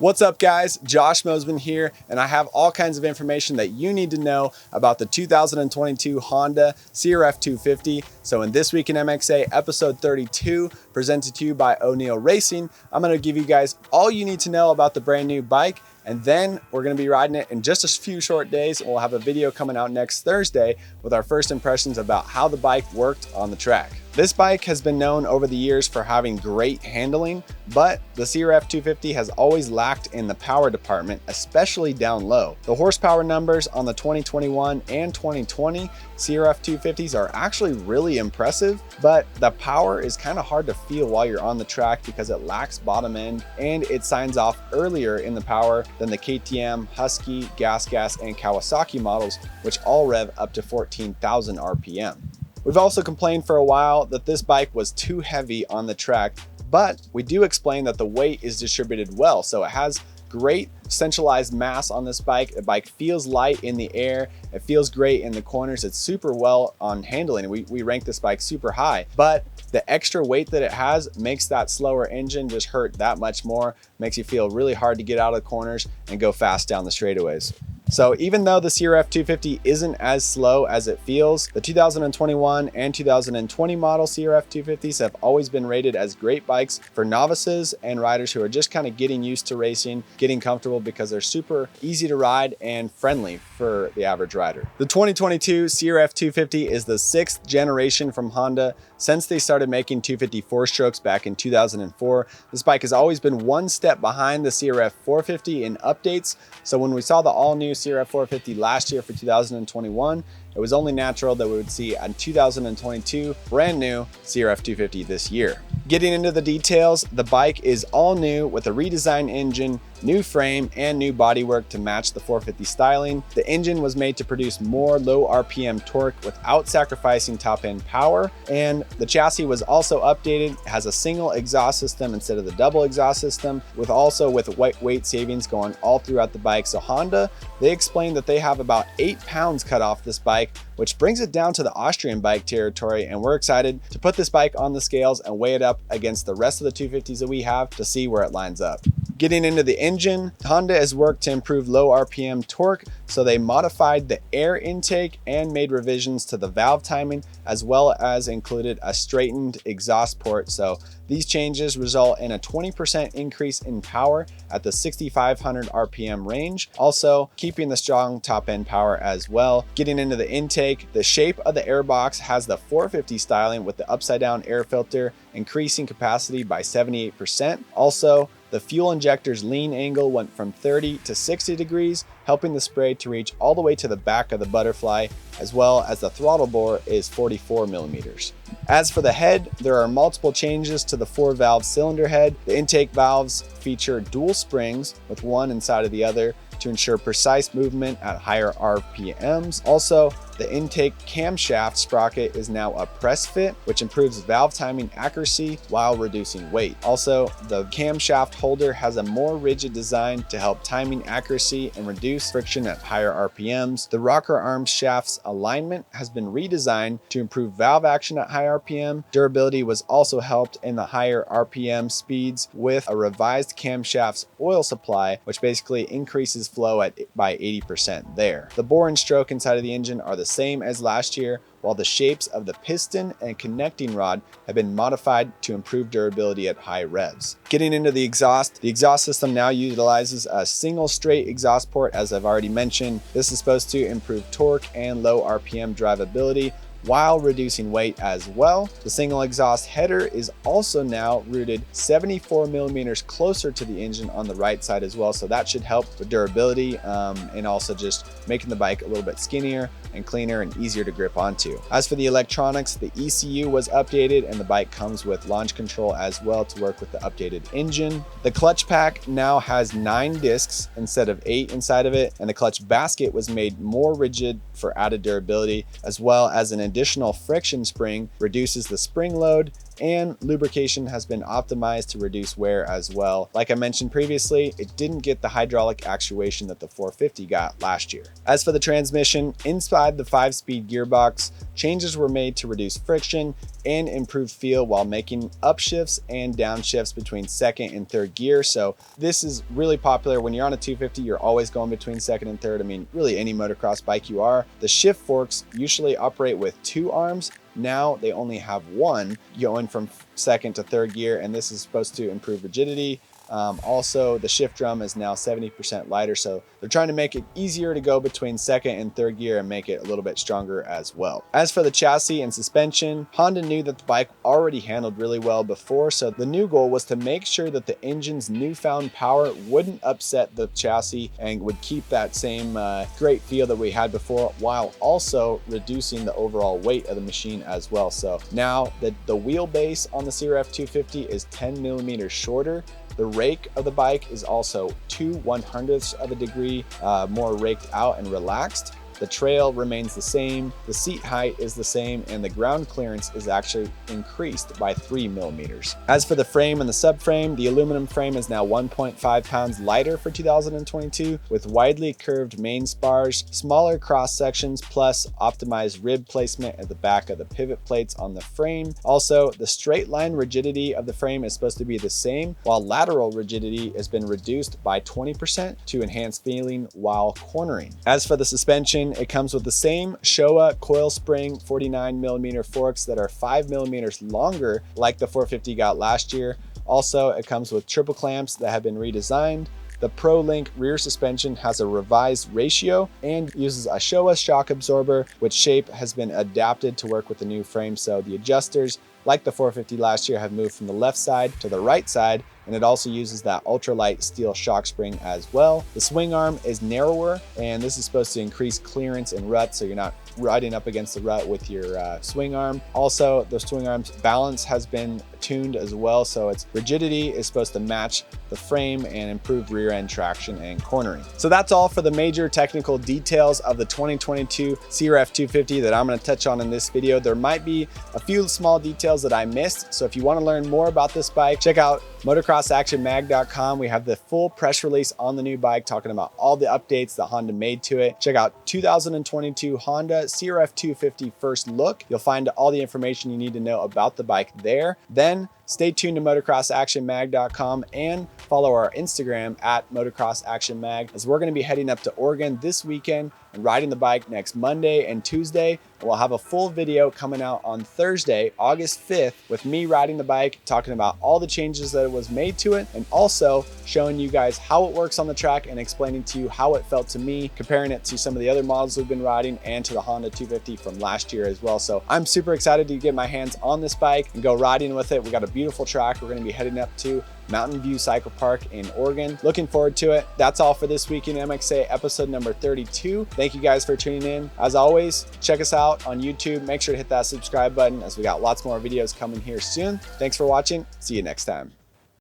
What's up guys, Josh Mosman here, and I have all kinds of information that you need to know about the 2022 Honda CRF250. So in This Week in MXA, episode 32, presented to you by O'Neill Racing, I'm gonna give you guys all you need to know about the brand new bike, and then we're gonna be riding it in just a few short days, and we'll have a video coming out next Thursday with our first impressions about how the bike worked on the track. This bike has been known over the years for having great handling, but the CRF250 has always lacked in the power department, especially down low. The horsepower numbers on the 2021 and 2020 CRF250s are actually really impressive, but the power is kind of hard to feel while you're on the track because it lacks bottom end and it signs off earlier in the power than the KTM, Husky, Gas, and Kawasaki models, which all rev up to 14,000 RPM. We've also complained for a while that this bike was too heavy on the track, but we do explain that the weight is distributed well, so it has great centralized mass on this bike. The bike feels light in the air, it feels great in the corners, it's super well on handling. We rank this bike super high, but the extra weight that it has makes that slower engine just hurt that much more, makes you feel really hard to get out of the corners and go fast down the straightaways. So even though the CRF250 isn't as slow as it feels, the 2021 and 2020 model CRF250s have always been rated as great bikes for novices and riders who are just kind of getting used to racing, getting comfortable because they're super easy to ride and friendly for the average rider. The 2022 CRF250 is the 6th generation from Honda. Since they started making 250 4-strokes back in 2004, this bike has always been one step behind the CRF450 in updates. So when we saw the all-new CRF450 last year for 2021, it was only natural that we would see a 2022 brand new CRF250 this year. Getting into the details, the bike is all new with a redesigned engine, new frame, and new bodywork to match the 450 styling. The engine was made to produce more low RPM torque without sacrificing top end power, and the chassis was also updated. It has a single exhaust system instead of the double exhaust system, with weight savings going all throughout the bike. So Honda, they explained that they have about 8 pounds cut off this bike, which brings it down to the Austrian bike territory, and we're excited to put this bike on the scales and weigh it up against the rest of the 250s that we have to see where it lines up. Getting into the engine, Honda has worked to improve low RPM torque, so they modified the air intake and made revisions to the valve timing, as well as included a straightened exhaust port. So these changes result in a 20% increase in power at the 6,500 RPM range, also keeping the strong top end power as well. Getting into the intake, the shape of the airbox has the 450 styling with the upside down air filter, increasing capacity by 78%. Also, the fuel injector's lean angle went from 30 to 60 degrees, helping the spray to reach all the way to the back of the butterfly, as well as the throttle bore is 44 millimeters. As for the head, there are multiple changes to the 4-valve cylinder head. The intake valves feature dual springs with one inside of the other to ensure precise movement at higher RPMs. Also, the intake camshaft sprocket is now a press fit, which improves valve timing accuracy while reducing weight. Also, the camshaft holder has a more rigid design to help timing accuracy and reduce friction at higher RPMs. The rocker arm shaft's alignment has been redesigned to improve valve action at high RPM. Durability was also helped in the higher RPM speeds with a revised camshaft's oil supply, which basically increases flow by 80% there. The bore and stroke inside of the engine are the same as last year, while the shapes of the piston and connecting rod have been modified to improve durability at high revs. Getting into the exhaust system now utilizes a single straight exhaust port, as I've already mentioned. This is supposed to improve torque and low RPM drivability while reducing weight as well. The single exhaust header is also now routed 74 millimeters closer to the engine on the right side as well, so that should help with durability and also just making the bike a little bit skinnier and cleaner and easier to grip onto. As for the electronics, the ECU was updated and the bike comes with launch control as well to work with the updated engine. The clutch pack now has 9 discs instead of 8 inside of it, and the clutch basket was made more rigid for added durability, as well as an additional friction spring reduces the spring load, and lubrication has been optimized to reduce wear as well. Like I mentioned previously, it didn't get the hydraulic actuation that the 450 got last year. As for the transmission, inside Inside the 5-speed gearbox, changes were made to reduce friction and improve feel while making upshifts and downshifts between second and third gear. So this is really popular. When you're on a 250, you're always going between second and third. I mean, really any motocross bike you are. The shift forks usually operate with 2 arms. Now they only have 1, going from second to third gear, and this is supposed to improve rigidity. Also, the shift drum is now 70% lighter, so they're trying to make it easier to go between second and third gear and make it a little bit stronger as well. As for the chassis and suspension, Honda knew that the bike already handled really well before, so the new goal was to make sure that the engine's newfound power wouldn't upset the chassis and would keep that same great feel that we had before, while also reducing the overall weight of the machine as well. So now the wheelbase on the CRF250 is 10 millimeters shorter. The rake of the bike is also 2/100ths of a degree more raked out and relaxed. The trail remains the same, the seat height is the same, and the ground clearance is actually increased by 3 millimeters. As for the frame and the subframe, the aluminum frame is now 1.5 pounds lighter for 2022, with widely curved main spars, smaller cross sections, plus optimized rib placement at the back of the pivot plates on the frame. Also, the straight line rigidity of the frame is supposed to be the same, while lateral rigidity has been reduced by 20% to enhance feeling while cornering. As for the suspension, it comes with the same Showa coil spring 49mm forks that are 5mm longer, like the 450 got last year. Also, it comes with triple clamps that have been redesigned. The Pro Link rear suspension has a revised ratio and uses a Showa shock absorber, which shape has been adapted to work with the new frame. So the adjusters, like the 450 last year, have moved from the left side to the right side, and it also uses that ultralight steel shock spring as well. The swing arm is narrower, and this is supposed to increase clearance in ruts, so you're not riding up against the rut with your swing arm. Also, the swing arm's balance has been tuned as well, so its rigidity is supposed to match the frame and improve rear end traction and cornering. So that's all for the major technical details of the 2022 CRF250 that I'm going to touch on in this video. There might be a few small details that I missed, so if you want to learn more about this bike, check out motocrossactionmag.com. We have the full press release on the new bike talking about all the updates that Honda made to it. Check out 2022 Honda CRF250 first look. You'll find all the information you need to know about the bike there. Then stay tuned to motocrossactionmag.com and follow our Instagram at motocrossactionmag, as we're going to be heading up to Oregon this weekend and riding the bike next Monday and Tuesday. And we'll have a full video coming out on Thursday, August 5th, with me riding the bike, talking about all the changes that was made to it, and also showing you guys how it works on the track and explaining to you how it felt to me, comparing it to some of the other models we've been riding and to the Honda 250 from last year as well. So I'm super excited to get my hands on this bike and go riding with it. We got a beautiful track we're going to be heading up to, Mountain View Cycle Park in Oregon. Looking forward to it. That's all for this week in MXA, episode number 32. Thank you guys for tuning in. As always, check us out on YouTube. Make sure to hit that subscribe button, as we got lots more videos coming here soon. Thanks for watching. See you next time.